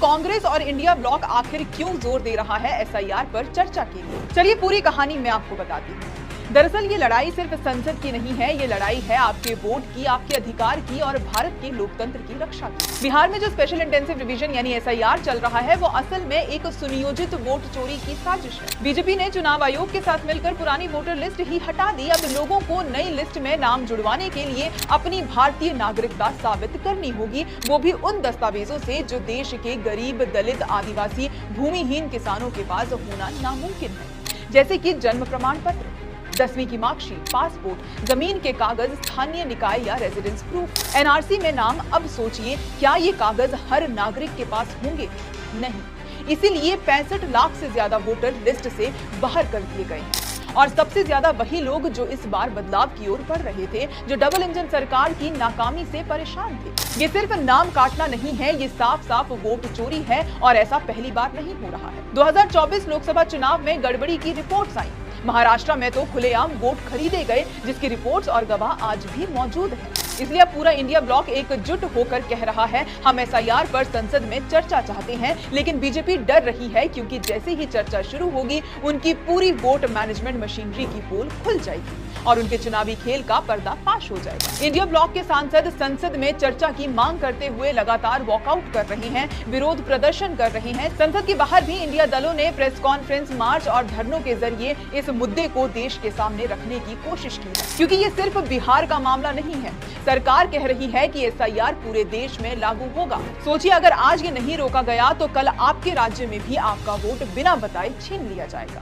कांग्रेस और India block आखिर क्यों जोर दे रहा है एसआईआर पर चर्चा के लिए? चलिए पूरी कहानी मैं आपको बताती हूँ। दरअसल ये लड़ाई सिर्फ संसद की नहीं है, ये लड़ाई है आपके वोट की, आपके अधिकार की और भारत के लोकतंत्र की रक्षा की। बिहार में जो स्पेशल इंटेंसिव रिवीजन यानी एसआईआर चल रहा है वो असल में एक सुनियोजित वोट चोरी की साजिश है। बीजेपी ने चुनाव आयोग के साथ मिलकर पुरानी वोटर लिस्ट ही हटा दी। अब लोगों को नई लिस्ट में नाम जुड़वाने के लिए अपनी भारतीय नागरिकता साबित करनी होगी, वो भी उन दस्तावेजों से जो देश के गरीब, दलित, आदिवासी, भूमिहीन किसानों के पास होना नामुमकिन है, जैसे कि जन्म प्रमाण पत्र, 10वीं की मार्कशीट, पासपोर्ट, जमीन के कागज, स्थानीय निकाय या रेजिडेंस प्रूफ, एनआरसी में नाम। अब सोचिए, क्या ये कागज हर नागरिक के पास होंगे? नहीं। इसीलिए 65 लाख से ज्यादा वोटर लिस्ट से बाहर कर दिए गए हैं और सबसे ज्यादा वही लोग जो इस बार बदलाव की ओर बढ़ रहे थे, जो डबल इंजन सरकार की नाकामी से परेशान थे। ये सिर्फ नाम काटना नहीं है, ये साफ साफ वोट चोरी है और ऐसा पहली बार नहीं हो रहा है। 2024 लोकसभा चुनाव में गड़बड़ी की रिपोर्ट्स आई। महाराष्ट्र में तो खुलेआम वोट खरीदे गए, जिसकी रिपोर्ट्स और गवाह आज भी मौजूद हैं। इसलिए अब पूरा इंडिया ब्लॉक एकजुट होकर कह रहा है, हम एसआईआर पर संसद में चर्चा चाहते हैं, लेकिन बीजेपी डर रही है क्योंकि जैसे ही चर्चा शुरू होगी, उनकी पूरी वोट मैनेजमेंट मशीनरी की पोल खुल जाएगी और उनके चुनावी खेल का पर्दाफाश हो जाएगा। इंडिया ब्लॉक के सांसद संसद में चर्चा की मांग करते हुए लगातार वॉकआउट कर रहे हैं, विरोध प्रदर्शन कर रहे हैं। संसद के बाहर भी इंडिया दलों ने प्रेस कॉन्फ्रेंस, मार्च और धरनों के जरिए इस मुद्दे को देश के सामने रखने की कोशिश की है, क्योंकि ये सिर्फ बिहार का मामला नहीं है। सरकार कह रही है कि एसआईआर पूरे देश में लागू होगा। सोचिए, अगर आज ये नहीं रोका गया तो कल आपके राज्य में भी आपका वोट बिना बताए छीन लिया जाएगा।